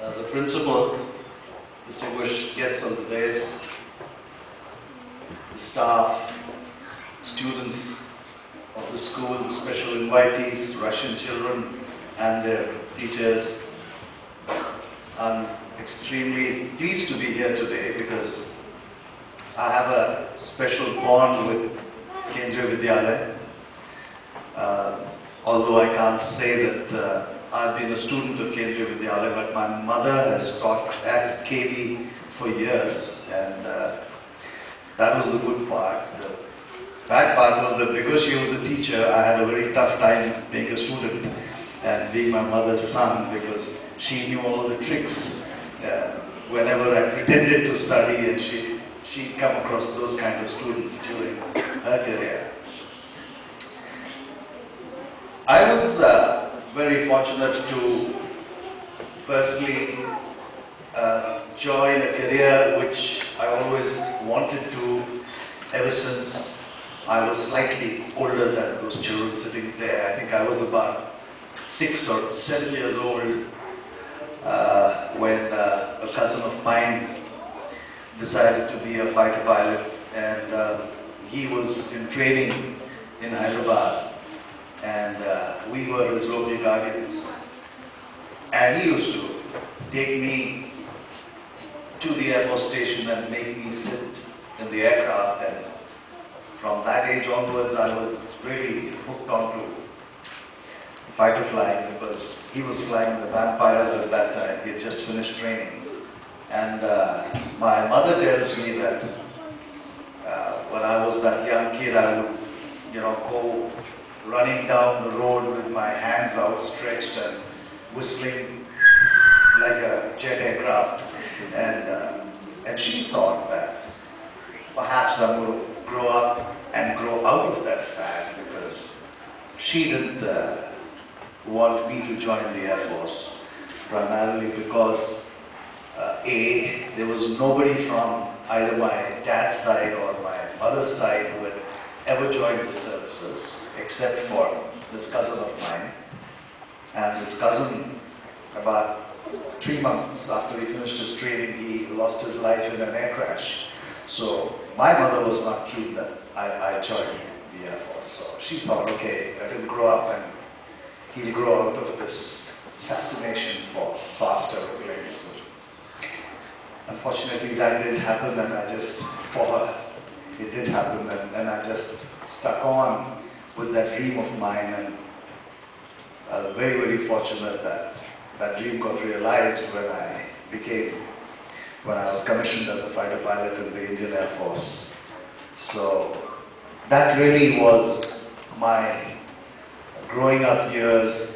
The principal, distinguished guests on the dais, the staff, students of the school, special invitees, Russian children and their teachers. I'm extremely pleased to be here today because I have a special bond with Kendriya Vidyalaya. Although I can't say that I've been a student of Kendriya Vidyalaya, but my mother has taught at KV for years, and that was the good part. The bad part was that because she was a teacher, I had a very tough time being a student and being my mother's son, because she knew all the tricks. Whenever I pretended to study, and she'd come across those kind of students during her career. I was very fortunate to firstly join a career which I always wanted to ever since I was slightly older than those children sitting there. I think I was about 6 or 7 years old when a cousin of mine decided to be a fighter pilot, and he was in training in Hyderabad, and we were his local guardians, and he used to take me to the Air Force station and make me sit in the aircraft, and from that age onwards I was really hooked onto fighter flying, because he was flying the Vampires at that time. He had just finished training, and my mother tells me that when I was that young kid, I would, go running down the road with my hands outstretched and whistling like a jet aircraft, and she thought that perhaps I'm going to grow up and grow out of that fad, because she didn't want me to join the Air Force, primarily because there was nobody from either my dad's side or my mother's side who had ever joined the services, except for this cousin of mine. And this cousin, about 3 months after he finished his training, he lost his life in an air crash. So my mother was not keen that I joined the Air Force. So she thought, okay, let him grow up and he'll grow out of this fascination for fast aeroplanes. Unfortunately, that didn't happen, and for her, it did happen, and I just stuck on with that dream of mine, and I was very, very fortunate that that dream got realized when I was commissioned as a fighter pilot in the Indian Air Force. So that really was my growing up years,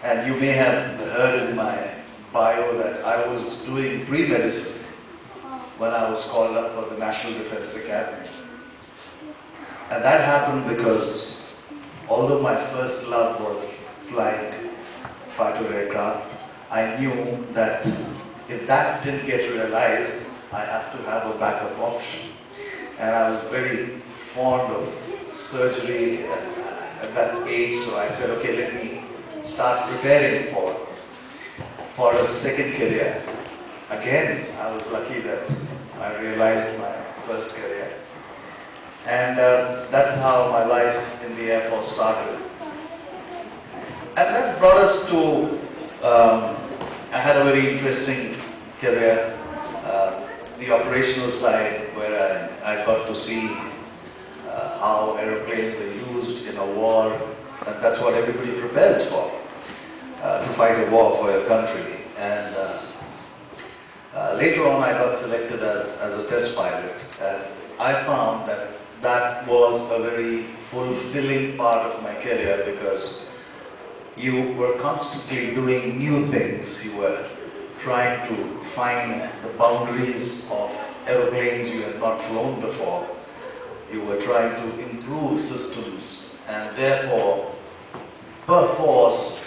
and you may have heard in my bio that I was doing pre-medicine when I was called up for the National Defense Academy. And that happened because although my first love was flying fighter aircraft, I knew that if that didn't get realized, I have to have a backup option. And I was very fond of surgery at that age, so I said, okay, let me start preparing for a second career. Again, I was lucky that I realized my first career. And that's how my life in the Air Force started. And that brought us to, I had a very interesting career, the operational side, where I got to see how aeroplanes are used in a war, and that's what everybody prepares for, to fight a war for your country. And later on I got selected as a test pilot, and I found that was a very fulfilling part of my career, because you were constantly doing new things. You were trying to find the boundaries of aeroplanes you had not flown before. You were trying to improve systems, and therefore, per force,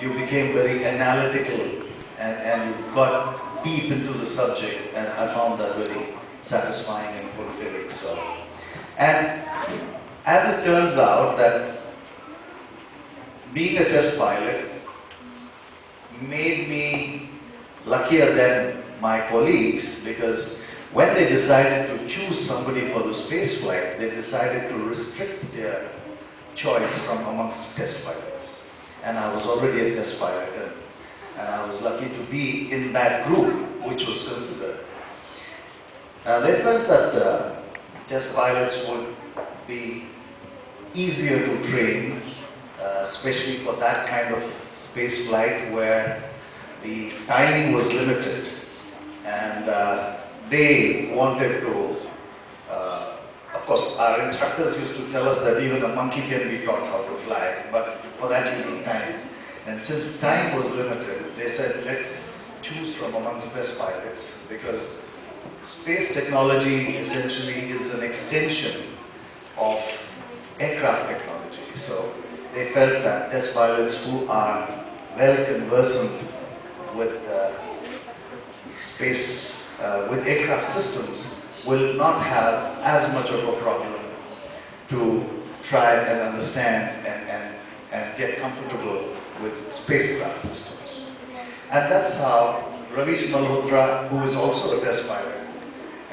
you became very analytical, and you got deep into the subject, and I found that very satisfying and fulfilling. So, and As it turns out that being a test pilot made me luckier than my colleagues, because when they decided to choose somebody for the space flight, they decided to restrict their choice from amongst test pilots. And I was already a test pilot, and I was lucky to be in that group which was considered. They felt that test pilots would be easier to train, especially for that kind of space flight where the time was limited, and they wanted to, of course, our instructors used to tell us that even a monkey can be taught how to fly, but for that you need time. And since time was limited, they said, let's choose from amongst test pilots, because space technology essentially is an extension of aircraft technology. So they felt that test pilots who are well conversant with with aircraft systems will not have as much of a problem to try and understand and get comfortable with spacecraft systems. And that's how Ravish Malhotra, who is also a test pilot,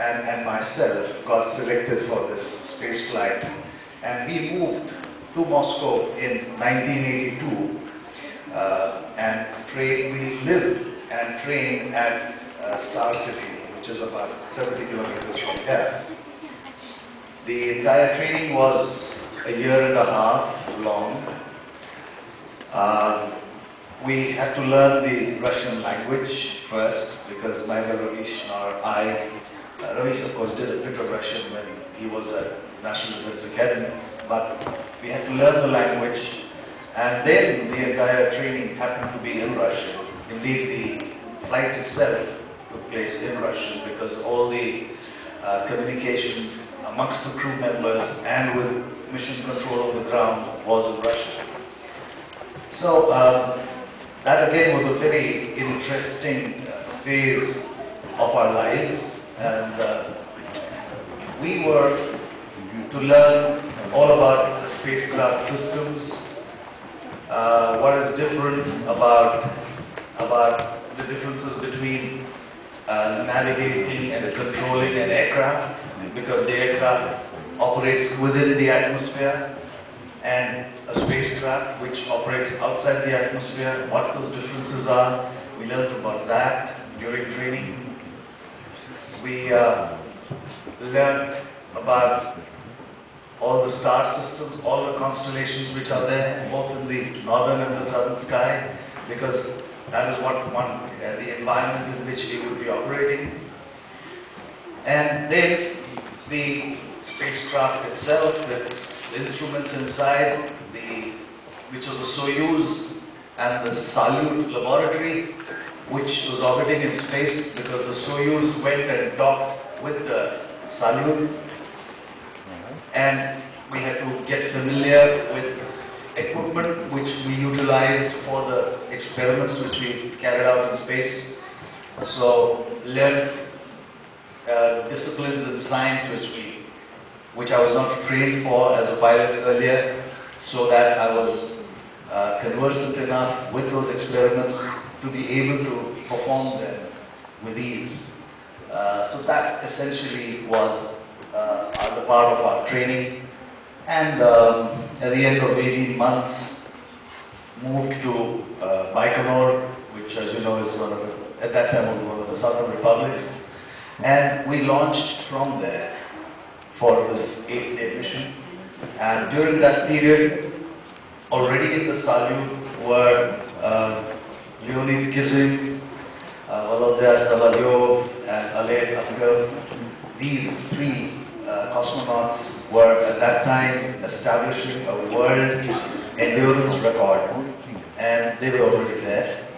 and myself got selected for this space flight. And we moved to Moscow in 1982 and we lived and trained at Star City, which is about 70 kilometers from here. The entire training was a year and a half long. We had to learn the Russian language first, because neither Ravish nor Ravish of course did a bit of Russian when he was at National Defense Academy, but we had to learn the language, and then the entire training happened to be in Russian. Indeed, the flight itself took place in Russian, because all the communications amongst the crew members and with mission control on the ground was in Russian. So that again was a very interesting phase of our lives, and we were to learn all about the spacecraft systems, what is different about the differences between navigating and controlling an aircraft, because the aircraft operates within the atmosphere, and a spacecraft which operates outside the atmosphere, what those differences are. We learned about that during training. We learned about all the star systems, all the constellations which are there, both in the northern and the southern sky, because that is what the environment in which we would be operating. And then the spacecraft itself, the instruments inside, which was the Soyuz and the Salyut laboratory, which was orbiting in space, because the Soyuz went and docked with the Salyut, and we had to get familiar with equipment which we utilized for the experiments which we carried out in space. So learned disciplines in science which I was not trained for as a pilot earlier, so that I was conversant enough with those experiments to be able to perform them with ease. So that essentially was the part of our training. And at the end of 18 months, moved to Baikonur, which, as you know, is at that time was one of the southern republics. And we launched from there for this 8-day mission. And during that period, already in the Salyut were Leonid Kizin, Volodya Solovyov, and Oleg Akbar. These three cosmonauts were at that time establishing a world endurance record, and they were already there.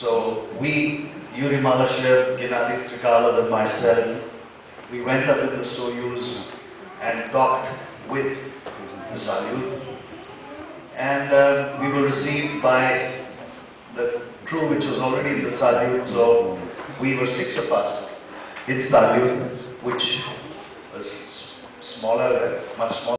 So we, Yuri Malyshev, Gennady Strikalov, and myself, we went up in the Soyuz and docked with the Salyut, and we were received by the crew which was already in the Salyut. So we were 6 of us in Salyut, which was smaller, much smaller.